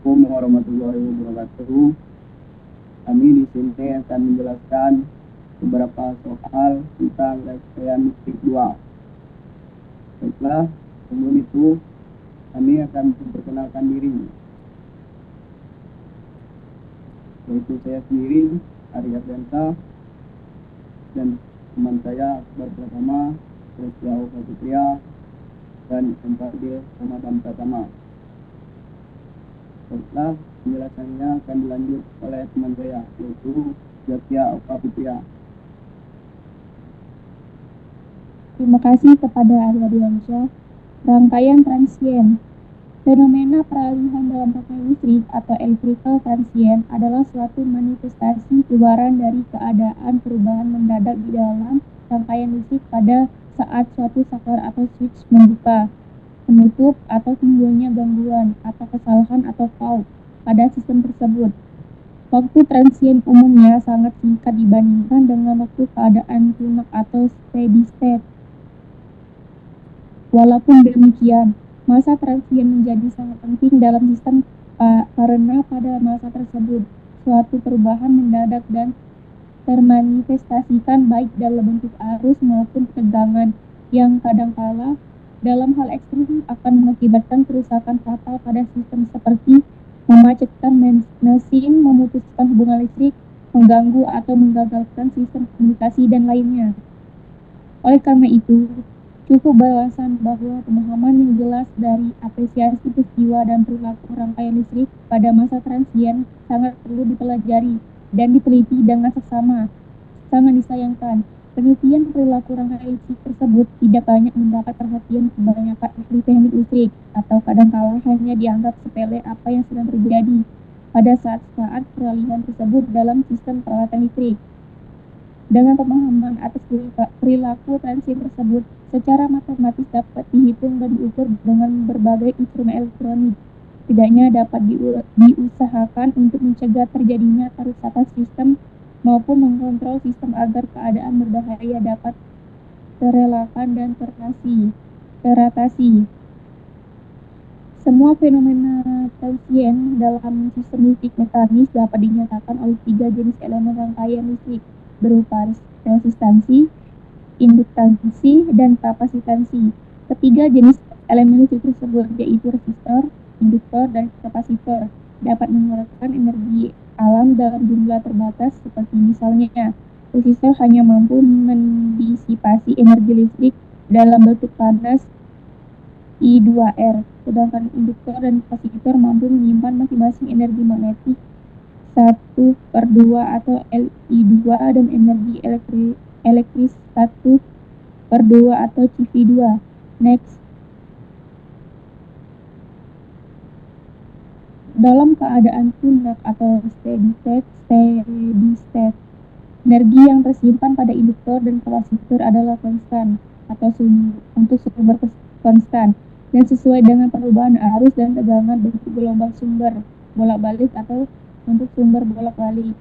Assalamualaikum warahmatullahi wabarakatuh. Kami di sini akan menjelaskan beberapa soal tentang rangkaian listrik 2. Baiklah, sebelum itu kami akan memperkenalkan diri. Yaitu saya sendiri, Arya Ardianta, dan teman saya Akbar Pratama, Resya Oka Putria, dan Fadil Ramadan Pratama. Setelah penjelasannya akan dilanjut oleh teman saya, yaitu Resya Oka Putria. Terima kasih kepada Arya Diansyah. Rangkaian transient. Fenomena peralihan dalam rangkaian listrik atau electrical transient adalah suatu manifestasi keluaran dari keadaan perubahan mendadak di dalam rangkaian listrik pada saat suatu saklar atau switch membuka, menutup, atau timbulnya gangguan atau kesalahan atau fault pada sistem tersebut. Waktu transient umumnya sangat singkat dibandingkan dengan waktu keadaan lunak atau steady state. Walaupun demikian, masa transient menjadi sangat penting dalam sistem karena pada masa tersebut suatu perubahan mendadak dan termanifestasikan baik dalam bentuk arus maupun tegangan yang kadangkala dalam hal ekstrim akan mengakibatkan kerusakan fatal pada sistem seperti memacetkan mesin, memutuskan hubungan listrik, mengganggu atau menggagalkan sistem komunikasi dan lainnya. Oleh karena itu, cukup beralasan bahwa pemahaman yang jelas dari apresiasi peristiwa dan perilaku rangkaian listrik pada masa transient sangat perlu dipelajari dan diteliti dengan seksama. Sangat disayangkan, penelitian perilaku rangkaian listrik tersebut tidak banyak mendapat perhatian kebanyakan ahli teknik listrik, atau kadangkala hanya dianggap sepele apa yang sedang terjadi pada saat-saat peralihan tersebut dalam sistem peralatan listrik. Dengan pemahaman atas perilaku transient tersebut, secara matematis dapat dihitung dan diukur dengan berbagai instrumen elektronik. Setidaknya dapat diusahakan untuk mencegah terjadinya kerusakan sistem maupun mengkontrol sistem agar keadaan berbahaya dapat terelakkan dan teratasi. Semua fenomena transient dalam sistem listrik mekanis dapat dinyatakan oleh 3 jenis elemen rangkaian listrik berupa resistansi, induktansi, dan kapasitansi. Ketiga jenis elemen listrik tersebut yaitu resistor, induktor, dan kapasitor dapat mengeluarkan energi alam dalam jumlah terbatas seperti misalnya resistor hanya mampu mendisipasi energi listrik dalam bentuk panas I2R, sedangkan induktor dan kapasitor mampu menyimpan masing-masing energi magnetik 1/2 atau Li2 dan energi elektris 1/2 atau Cv2. Next. Dalam keadaan lunak atau steady state, energi yang tersimpan pada induktor dan kapasitor adalah konstan atau untuk sumber konstan dan sesuai dengan perubahan arus dan tegangan bentuk gelombang sumber bolak-balik atau untuk sumber bolak-balik.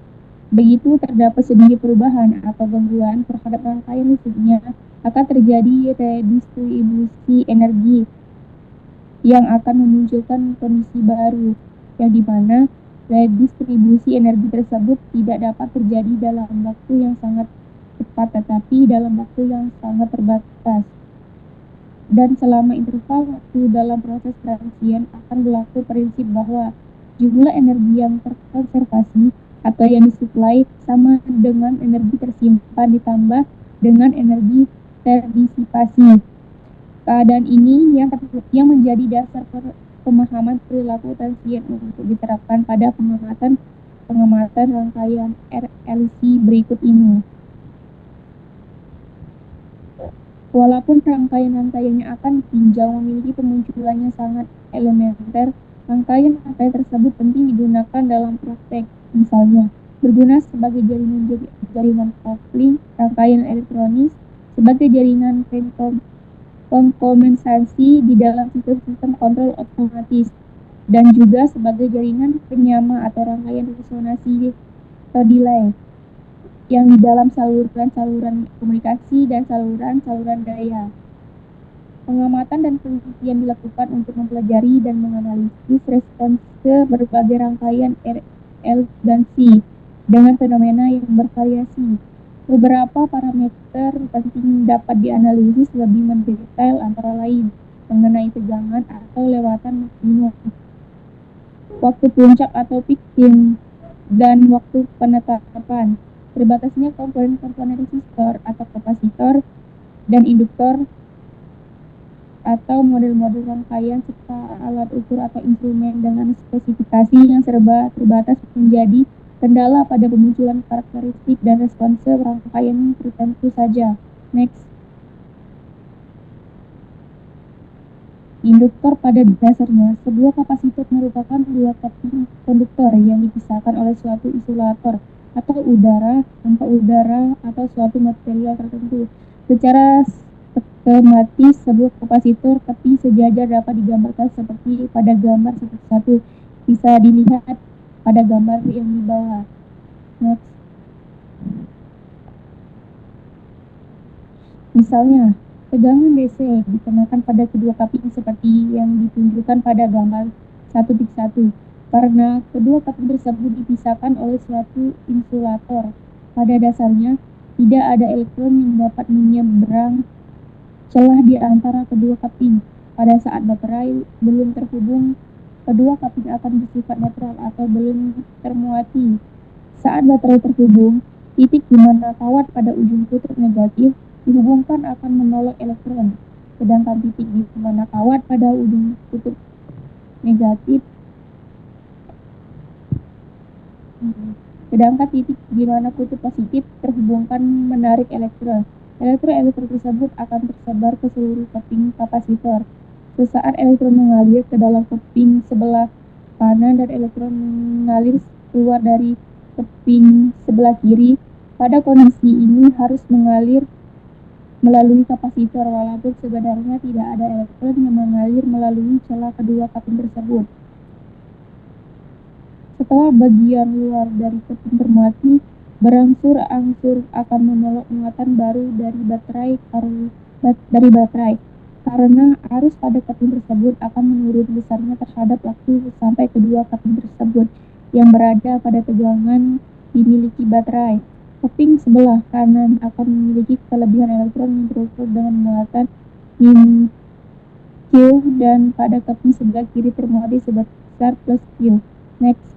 Begitu terdapat sedikit perubahan atau gangguan terhadap rangkaian listriknya, akan terjadi redistribusi energi yang akan memunculkan kondisi baru, yang dimana redistribusi energi tersebut tidak dapat terjadi dalam waktu yang sangat cepat tetapi dalam waktu yang sangat terbatas. Dan selama interval waktu dalam proses transient akan berlaku prinsip bahwa jumlah energi yang terkonservasi atau yang disuplai sama dengan energi tersimpan ditambah dengan energi terdisipasi. Keadaan ini yang menjadi dasar pemahaman perilaku transient untuk diterapkan pada pengamatan rangkaian RLC berikut ini. Walaupun rangkaian-rangkaiannya akan ditinjau memiliki pemunculannya sangat elementer, rangkaian tersebut penting digunakan dalam praktek. Misalnya, berguna sebagai jaringan kopling, rangkaian elektronis, sebagai jaringan pengkompensasi di dalam sistem-sistem kontrol otomatis, dan juga sebagai jaringan penyama atau rangkaian resonansi atau delay yang di dalam saluran komunikasi dan saluran daya. Pengamatan dan penelitian dilakukan untuk mempelajari dan menganalisis respons ke berbagai rangkaian R, L, dan C dengan fenomena yang bervariasi. Beberapa parameter penting dapat dianalisis lebih mendetail antara lain mengenai tegangan atau lewatan maksimum, waktu puncak atau peak dan waktu penetapan, terbatasnya komponen-komponen resistor atau kapasitor dan induktor atau model-model rangkaian serta alat ukur atau instrumen dengan spesifikasi yang serba terbatas menjadi kendala pada pemunculan karakteristik dan respons rangkaian tertentu saja. Next. Induktor pada dasarnya, sebuah kapasitor merupakan dua kapling konduktor yang dipisahkan oleh suatu isolator atau udara, tanpa udara, atau suatu material tertentu. Secara skematis, sebuah kapasitor tepi sejajar dapat digambarkan seperti pada gambar 1.1. Bisa dilihat pada gambar yang di bawah. Next. Misalnya, tegangan DC dikenakan pada kedua kapling seperti yang ditunjukkan pada gambar 1.1 karena kedua kapling tersebut dipisahkan oleh suatu insulator. Pada dasarnya, tidak ada elektron yang dapat menyeberang celah di antara kedua kapling. Pada saat baterai belum terhubung, kedua kapling akan bersifat netral atau belum termuati. Saat baterai terhubung, titik di mana kawat pada ujung kutub negatif dihubungkan akan menolak elektron, sedangkan titik di mana kawat pada ujung kutub negatif sedangkan titik di mana kutub positif terhubungkan menarik elektron. Elektron-elektron tersebut akan tersebar ke seluruh kapling kapasitor. Sesaat elektron mengalir ke dalam kapling sebelah kanan dan elektron mengalir keluar dari kapling sebelah kiri. Pada kondisi ini harus mengalir melalui kapasitor walaupun sebenarnya tidak ada elektron yang mengalir melalui celah kedua kapling tersebut. Setelah bagian luar dari kapling termuati, berangsur-angsur akan menolak muatan baru dari baterai karena arus pada kapling tersebut akan menurun besarnya terhadap waktu sampai kedua kapling tersebut yang berada pada tegangan dimiliki baterai. Kapling sebelah kanan akan memiliki kelebihan elektron yang terukur dengan muatan min Q dan pada kapling sebelah kiri termuati sebesar plus Q. Next.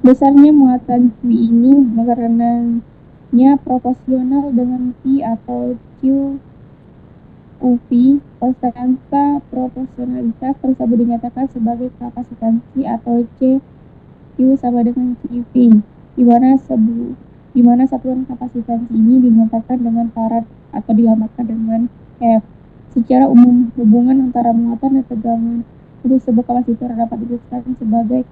Besarnya muatan Q ini karenanya proporsional dengan P atau Q UV. Konstanta proporsionalitas tersebut dinyatakan sebagai kapasitansi atau C Q sama dengan CV, di mana satuan kapasitansi ini dinyatakan dengan farad atau dilambangkan dengan F. Secara umum, hubungan antara muatan dan tegangan untuk sebuah kapasitor dapat dituliskan sebagai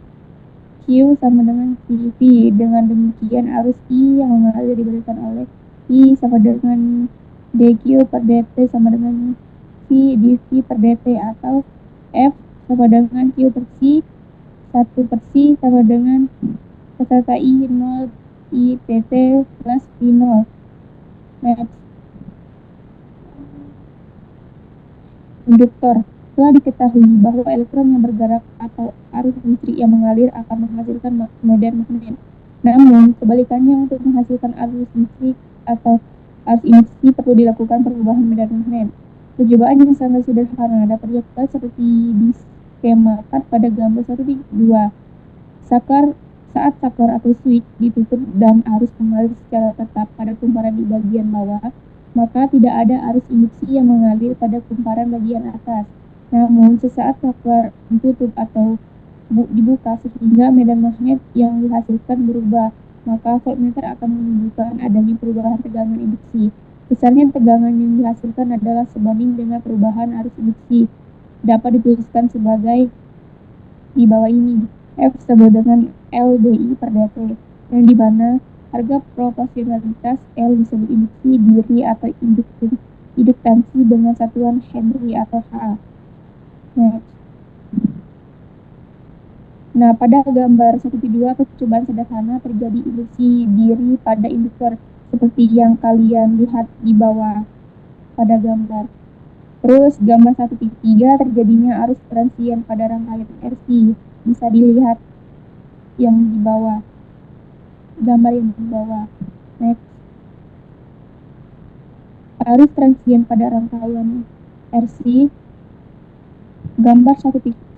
Q sama dengan CV. Dengan demikian, arus I yang mengalir diberikan oleh I sama dengan dQ per dt sama dengan V dV per dt atau F sama dengan Q per C 1 per C sama dengan peserta I0 ITT plus V0. Next. Induktor. Telah diketahui bahwa elektron yang bergerak atau arus listrik yang mengalir akan menghasilkan medan magnet. Namun, kebalikannya untuk menghasilkan arus listrik atau arus induksi perlu dilakukan perubahan medan magnet. Percobaan yang sangat sederhana dapat dilakukan seperti diskemakan pada gambar 1.2. Saat saklar atau switch ditutup dan arus mengalir secara tetap pada kumparan di bagian bawah, maka tidak ada arus induksi yang mengalir pada kumparan bagian atas. Namun, sesaat saklar ditutup atau dibuka sehingga medan magnet yang dihasilkan berubah, maka voltmeter akan menunjukkan adanya perubahan tegangan induksi. Besarnya tegangan yang dihasilkan adalah sebanding dengan perubahan arus induksi. Dapat dituliskan sebagai di bawah ini. F sama dengan L dI per dt, yang di mana harga proporsionalitas L disebut induksi diri atau induktansi dengan satuan Henry atau Ha. Next. Nah, pada gambar 1.2 percobaan sederhana terjadi ilusi diri pada induktor seperti yang kalian lihat di bawah pada gambar. Terus gambar 1.3 terjadinya arus transien pada rangkaian RC. Bisa dilihat yang di bawah, gambar yang di bawah. Next. Arus transien pada rangkaian RC. Gambar 1.3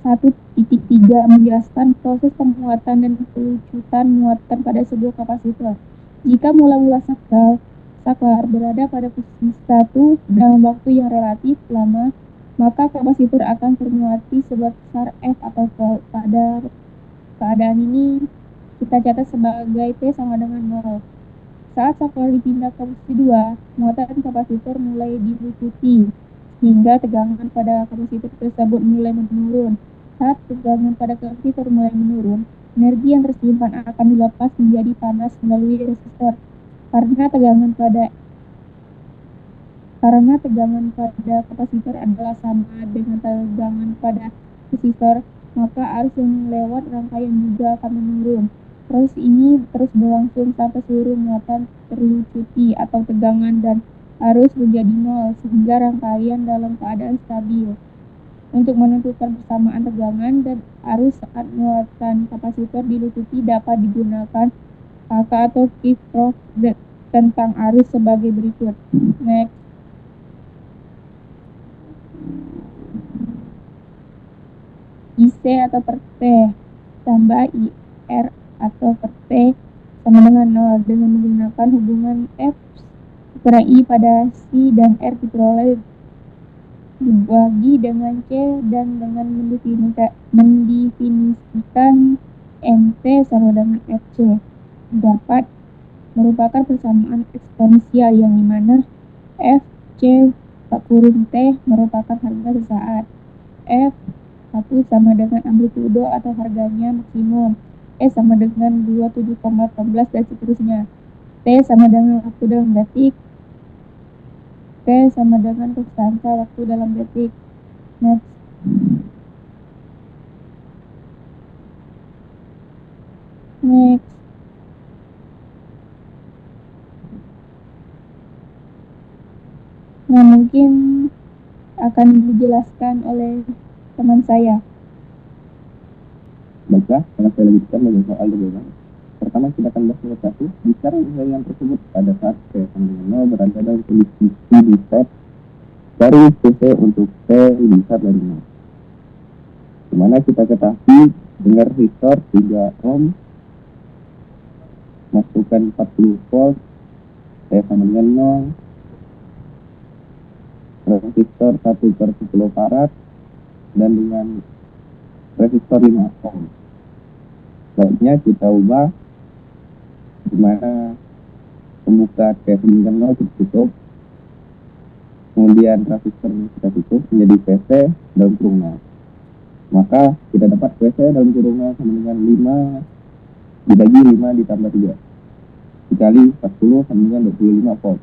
menjelaskan proses penguatan dan pelucutan muatan pada sebuah kapasitor. Jika mula-mula saklar berada pada posisi 1 dalam waktu yang relatif lama, maka kapasitor akan termuati sebesar F atau V. Pada keadaan ini kita catat sebagai T sama dengan 0. Saat saklar dipindah ke posisi 2, muatan kapasitor mulai dilucuti, hingga tegangan pada kapasitor tersebut mulai menurun. Saat tegangan pada kapasitor mulai menurun, energi yang tersimpan akan dilepas menjadi panas melalui resistor. Karena tegangan pada kapasitor adalah sama dengan tegangan pada resistor, maka arus yang lewat rangkaian juga akan menurun. Proses ini terus berlangsung sampai seluruh muatan terlucuti atau tegangan dan arus menjadi nol sehingga rangkaian dalam keadaan stabil. Untuk menentukan persamaan tegangan dan arus saat muatan kapasitor dilucuti dapat digunakan kakak atau Kirchhoff tentang arus sebagai berikut. Next. IC atau per T tambah IR atau per T sama dengan 0 dengan menggunakan hubungan F kurang I pada C dan R diperoleh dibagi dengan C dan dengan mendefinisikan NT sama dengan FC dapat merupakan persamaan eksponensial yang dimana FC kurung T merupakan harga sesaat, F 1 sama dengan amplitudo atau harganya maksimum, E sama dengan 27,18 dan seterusnya, T sama dengan waktu dalam detik, T sama dengan konstanta waktu dalam detik. Next. Nah, mungkin akan dijelaskan oleh teman saya. Baiklah, karena saya lanjutkan dengan soal bagaimana. Pertama, kita akan bahas nomor 1. Jika rangkaian tersebut pada saat T sama dengan 0 berada dalam kondisi steady state, cari Cc untuk T lebih besar dari 0. Dimana kita ketahui dengan resistor 3 ohm, masukkan 40 volt, T sama dengan 0, resistor 1/10 farad, dan dengan resistor 5 ohm. Selanjutnya kita ubah dimana pembuka T sama dengan 0 kita tutup, kemudian resistor kita tutup menjadi PC dalam kurung 0. Maka kita dapat PC dalam kurung 0 sama dengan 5 dibagi 5 ditambah 3 dikali 40 sama dengan 25 volt.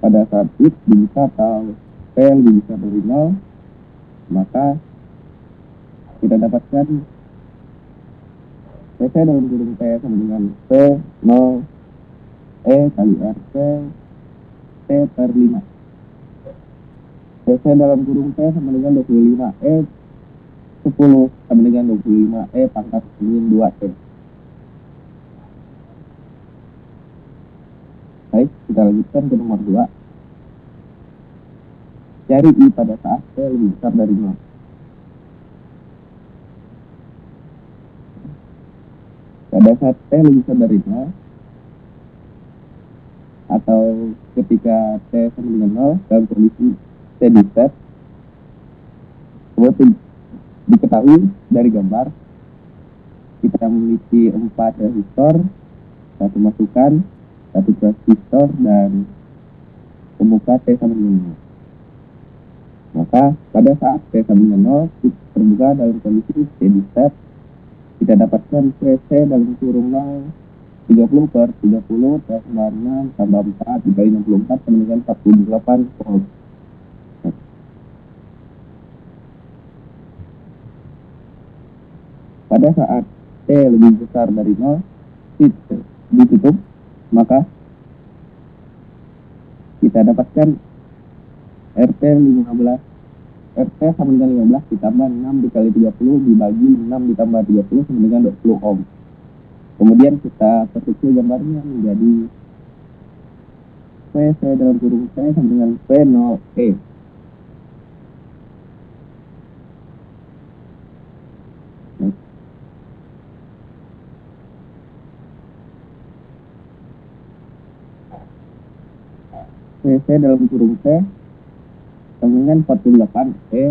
Pada saat X bisa atau T lebih besar dari 0, maka kita dapatkan PC dalam kurung T sama dengan P 0 E kali RT T per 5. PC dalam kurung T sama dengan 25 E 10 sama dengan 25 E pangkat min 2 T. Baik, kita lanjutkan ke nomor 2. Cari I pada saat T lebih besar dari 0. Pada saat T lebih besar dari 0, atau ketika T sama dengan 0 dalam kondisi steady state, seperti diketahui dari gambar, kita memiliki 4 resistor, 1 masukan, 1 transistor, dan pembuka T sama dengan 0. Maka pada saat T sama dengan 0 terbuka dalam kondisi steady state, kita dapatkan PC dalam kurung 0 30 per 30 tambah 6 tambah 4 dikali 64 sama dengan 48 volt. Pada saat T lebih besar dari 0, titik ditutup, maka kita dapatkan RT 15. RT sama dengan 15 ditambah 6 dikali 30 dibagi 6 ditambah 30 sama dengan 20 ohm. Kemudian kita perkecil gambarnya menjadi VC dalam kurung C sama dengan V0E. VC dalam kurung C sama dengan 48E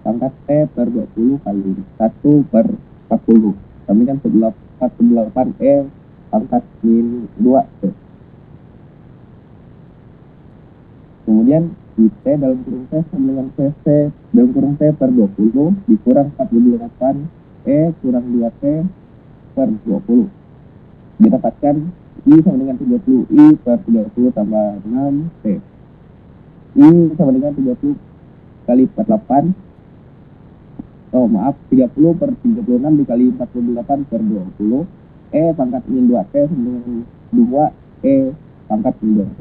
pangkat T per 20 kali 1 per 40 sama dengan 48E pangkat min 2T. Kemudian di T dalam kurung T sama dengan VC dalam kurung T per 20 dikurang 48E kurang 2T per 20. Didapatkan I sama dengan 30, I per 30 tambah 6T. I sama dengan 30 kali 48. 30 per 36 dikali 48 per 20. E pangkat min 2T sama dengan 2E pangkat min 2T.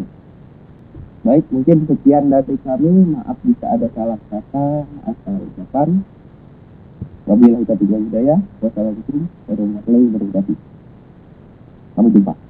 Baik, mungkin sekian dari kami. Maaf jika ada salah kata atau ucapan. Wabillahi taufiq wal hidayah. Wassalamualaikum warahmatullahi wabarakatuh. Sampai jumpa.